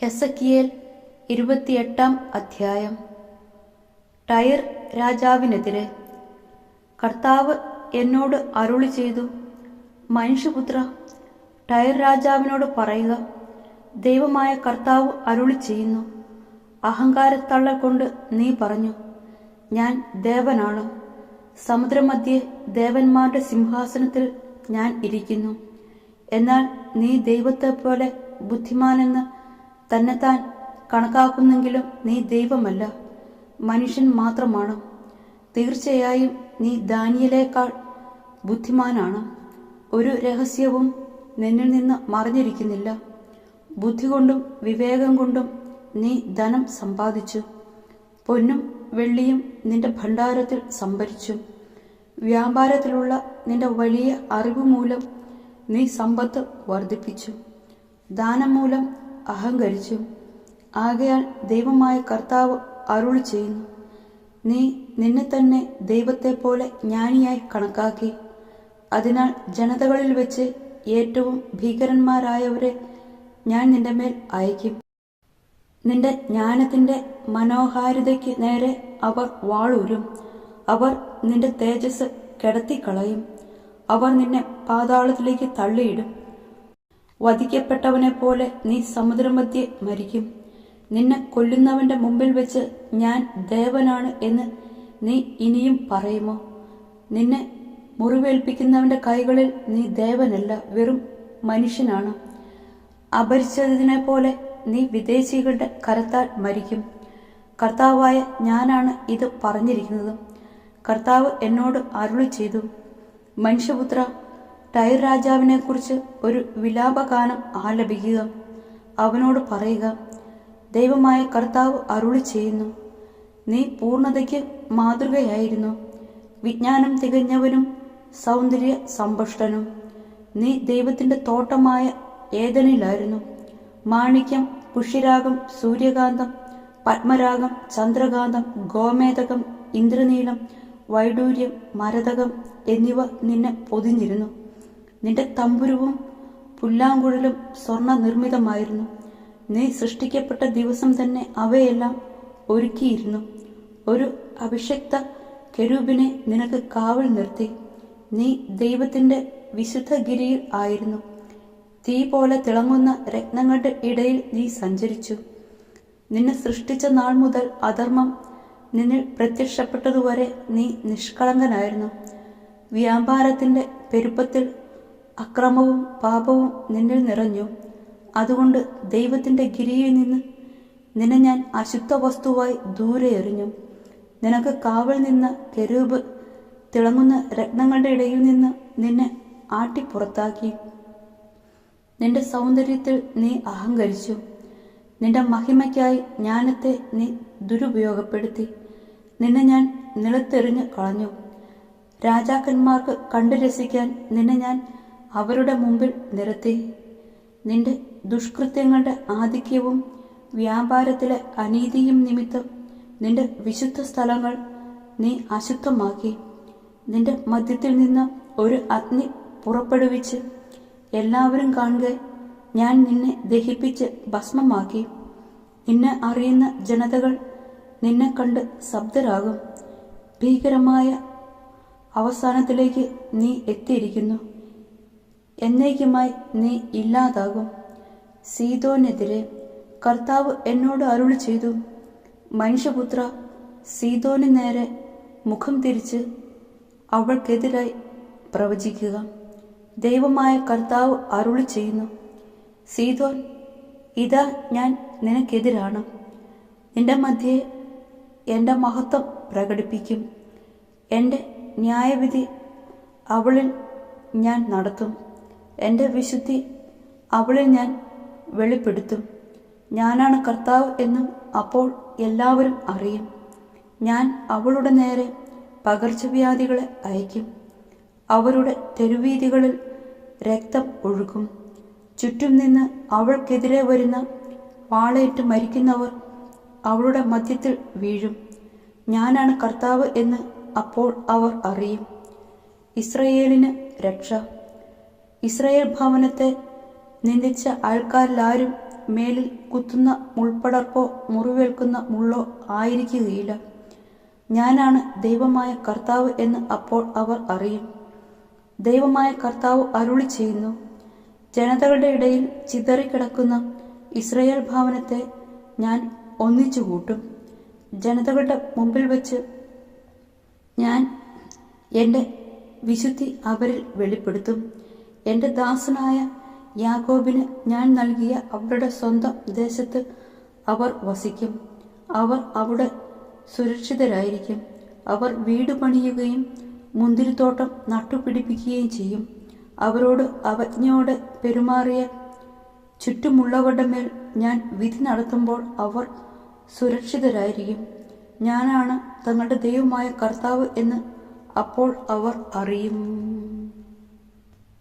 Ezekiel 28-ാം അധ്യായം. Tyre രാജാവിനെതിരെ. കർത്താവ് എന്നോട് അരുളി ചെയ്തു, മനുഷ്യപുത്ര, ടയർ രാജാവിനോട് പറയുക, ദൈവമായ കർത്താവ് അരുളി ചെയ്യുന്നു, അഹങ്കാരത്തള്ളൽ കൊണ്ട് നീ പറഞ്ഞു, ഞാൻ ദേവനാണ്, സമുദ്രമധ്യേ ദേവന്മാരുടെ സിംഹാസനത്തിൽ ഞാൻ ഇരിക്കുന്നു. എന്നാൽ നീ ദൈവത്തെപ്പോലെ ബുദ്ധിമാനെന്ന് തന്നെത്താൻ കണക്കാക്കുന്നെങ്കിലും നീ ദൈവമല്ല, മനുഷ്യൻ മാത്രമാണ്. തീർച്ചയായും നീ ദാനിയേലേക്കാൾ ബുദ്ധിമാനാണ്. ഒരു രഹസ്യവും നിന്നിൽ നിന്ന് മറഞ്ഞിരിക്കുന്നില്ല. ബുദ്ധി കൊണ്ടും വിവേകം കൊണ്ടും നീ ധനം സമ്പാദിച്ചു, പൊന്നും വെള്ളിയും നിന്റെ ഭണ്ഡാരത്തിൽ സംഭരിച്ചു. വ്യാപാരത്തിലുള്ള നിന്റെ വലിയ അറിവ് മൂലം നീ സമ്പത്ത് വർദ്ധിപ്പിച്ചു, ദാനം മൂലം അഹങ്കരിച്ചു. ആകയാൽ ദൈവമായ കർത്താവ് അരുളി ചെയ്യുന്നു, നീ നിന്നെ തന്നെ ദൈവത്തെപ്പോലെ ജ്ഞാനിയായി കണക്കാക്കി. അതിനാൽ ജനതകളിൽ വെച്ച് ഏറ്റവും ഭീകരന്മാരായവരെ ഞാൻ നിന്റെ മേൽ അയക്കും. നിന്റെ ജ്ഞാനത്തിന്റെ മനോഹാരിതയ്ക്ക് നേരെ അവർ വാളൂരും. അവർ നിന്റെ തേജസ് കെടത്തിക്കളയും. അവർ നിന്നെ പാതാളത്തിലേക്ക് തള്ളിയിടും. വധിക്കപ്പെട്ടവനെ പോലെ നീ സമുദ്രമധ്യേ മരിക്കും. നിന്നെ കൊല്ലുന്നവന്റെ മുമ്പിൽ വെച്ച് ഞാൻ ദേവനാണ് എന്ന് നീ ഇനിയും പറയുമോ? നിന്നെ മുറിവേൽപ്പിക്കുന്നവന്റെ കൈകളിൽ നീ ദേവനല്ല, വെറും മനുഷ്യനാണ്. അപരിചിതനെ പോലെ നീ വിദേശികളുടെ കരത്താൽ മരിക്കും. കർത്താവായ ഞാനാണ് ഇത് പറഞ്ഞിരിക്കുന്നത്. കർത്താവ് എന്നോട് അരുളി ചെയ്തു, മനുഷ്യപുത്ര, ടയർ രാജാവിനെ കുറിച്ച് ഒരു വിലാപഗാനം ആലപിക്കുക. അവനോട് പറയുക, ദൈവമായ കർത്താവ് അരുളി ചെയ്യുന്നു, നീ പൂർണ്ണതയ്ക്ക് മാതൃകയായിരുന്നു, വിജ്ഞാനം തികഞ്ഞവനും സൗന്ദര്യ സമ്പുഷ്ടനും. നീ ദൈവത്തിന്റെ തോട്ടമായ ഏദനിലായിരുന്നു. മാണിക്യം, പുഷ്യരാഗം, സൂര്യകാന്തം, പത്മരാഗം, ചന്ദ്രകാന്തം, ഗോമേതകം, ഇന്ദ്രനീലം, വൈഡൂര്യം, മരതകം എന്നിവ നിന്നെ പൊതിഞ്ഞിരുന്നു. നിന്റെ തമ്പുരുവും പുല്ലാങ്കുഴലും സ്വർണ്ണ നിർമ്മിതമായിരുന്നു. നീ സൃഷ്ടിക്കപ്പെട്ട ദിവസം തന്നെ അവയെല്ലാം ഒരുക്കിയിരുന്നു. ഒരു അഭിഷിക്ത കെരൂബിനെ നിനക്ക് കാവൽ നിർത്തി. നീ ദൈവത്തിന്റെ വിശുദ്ധഗിരിയിൽ ആയിരുന്നു. തീ പോലെ തിളങ്ങുന്ന രത്നങ്ങളുടെ ഇടയിൽ നീ സഞ്ചരിച്ചു. നിന്നെ സൃഷ്ടിച്ച നാൾ മുതൽ അധർമ്മം നിന്നിൽ പ്രത്യക്ഷപ്പെട്ടതുവരെ നീ നിഷ്കളങ്കനായിരുന്നു. വ്യാപാരത്തിന്റെ പെരുപ്പത്തിൽ അക്രമവും പാപവും നിന്നിൽ നിറഞ്ഞു. അതുകൊണ്ട് ദൈവത്തിന്റെ ഗിരിയിൽ നിന്ന് നിന്നെ ഞാൻ അശുദ്ധ വസ്തുവായി ദൂരെ എറിഞ്ഞു. നിനക്ക് കാവൽ നിന്ന കെരൂബ് തിളങ്ങുന്ന രത്നങ്ങളുടെ ഇടയിൽ നിന്ന് നിന്നെ ആട്ടിപ്പുറത്താക്കി. നിന്റെ സൗന്ദര്യത്തിൽ നീ അഹങ്കരിച്ചു. നിന്റെ മഹിമയ്ക്കായി ജ്ഞാനത്തെ നീ ദുരുപയോഗപ്പെടുത്തി. നിന്നെ ഞാൻ നിലത്തെറിഞ്ഞു കളഞ്ഞു. രാജാക്കന്മാർക്ക് കണ്ടു രസിക്കാൻ നിന്നെ ഞാൻ അവരുടെ മുമ്പിൽ നിരത്തി. നിന്റെ ദുഷ്കൃത്യങ്ങളുടെ ആധിക്യവും വ്യാപാരത്തിലെ അനീതിയും നിമിത്തം നിന്റെ വിശുദ്ധ സ്ഥലങ്ങൾ നീ അശുദ്ധമാക്കി. നിന്റെ മധ്യത്തിൽ നിന്ന് ഒരു അഗ്നി പുറപ്പെടുവിച്ച് എല്ലാവരും കാണുക ഞാൻ നിന്നെ ദഹിപ്പിച്ച് ഭസ്മമാക്കി. നിന്നെ അറിയുന്ന ജനതകൾ നിന്നെ കണ്ട് ശബ്ദരാകും. ഭീകരമായ അവസാനത്തിലേക്ക് നീ എത്തിയിരിക്കുന്നു. എന്നേക്കുമായി നീ ഇല്ലാതാകും. സീദോനെതിരെ. കർത്താവ് എന്നോട് അരുളി ചെയ്തു, മനുഷ്യപുത്ര, സീദോന് നേരെ മുഖം തിരിച്ച് അവൾക്കെതിരായി പ്രവചിക്കുക. ദൈവമായ കർത്താവ് അരുളി ചെയ്യുന്നു, സീദോൻ, ഇതാ ഞാൻ നിനക്കെതിരാണ്. നിന്റെ മധ്യേ എൻ്റെ മഹത്വം പ്രകടിപ്പിക്കും. എൻ്റെ ന്യായവിധി അവളിൽ ഞാൻ നടത്തും. എൻ്റെ വിശുദ്ധി അവളിൽ ഞാൻ വെളിപ്പെടുത്തും. ഞാനാണ് കർത്താവ് എന്നും അപ്പോൾ എല്ലാവരും അറിയും. ഞാൻ അവളുടെ നേരെ പകർച്ചവ്യാധികളെ അയക്കും. അവരുടെ തെരുവീഥികളിൽ രക്തം ഒഴുകും. ചുറ്റും നിന്ന് അവൾക്കെതിരെ വരുന്ന വാളേറ്റ് മരിക്കുന്നവർ അവളുടെ മധ്യത്തിൽ വീഴും. ഞാനാണ് കർത്താവ് എന്ന് അപ്പോൾ അവർ അറിയും. ഇസ്രയേലിന് രക്ഷ. ഇസ്രായേൽ ഭവനത്തെ നിന്ദിച്ച ആൾക്കാരിലാരും മേലിൽ കുത്തുന്ന മുൾപ്പടർപ്പോ മുറിവേൽക്കുന്ന മുള്ളോ ആയിരിക്കുകയില്ല. ഞാനാണ് ദൈവമായ കർത്താവ് എന്ന് അപ്പോൾ അവർ അറിയും. ദൈവമായ കർത്താവ് അരുളി ചെയ്യുന്നു, ജനതകളുടെ ഇടയിൽ ചിതറിക്കിടക്കുന്ന ഇസ്രായേൽ ഭവനത്തെ ഞാൻ ഒന്നിച്ചുകൂട്ടും. ജനതകളുടെ മുമ്പിൽ വച്ച് ഞാൻ എൻ്റെ വിശുദ്ധി അവരിൽ വെളിപ്പെടുത്തും. എൻ്റെ ദാസനായ യാക്കോബിന് ഞാൻ നൽകിയ അവരുടെ സ്വന്തം ദേശത്ത് അവർ വസിക്കും. അവർ അവിടെ സുരക്ഷിതരായിരിക്കും. അവർ വീട് പണിയുകയും മുന്തിരിത്തോട്ടം നട്ടുപിടിപ്പിക്കുകയും ചെയ്യും. അവരോട് അവജ്ഞയോടെ പെരുമാറിയ ചുറ്റുമുള്ളവരുടെ മേൽ ഞാൻ വിധി നടത്തുമ്പോൾ അവർ സുരക്ഷിതരായിരിക്കും. ഞാനാണ് തങ്ങളുടെ ദൈവമായ കർത്താവ് എന്ന് അപ്പോൾ അവർ അറിയും.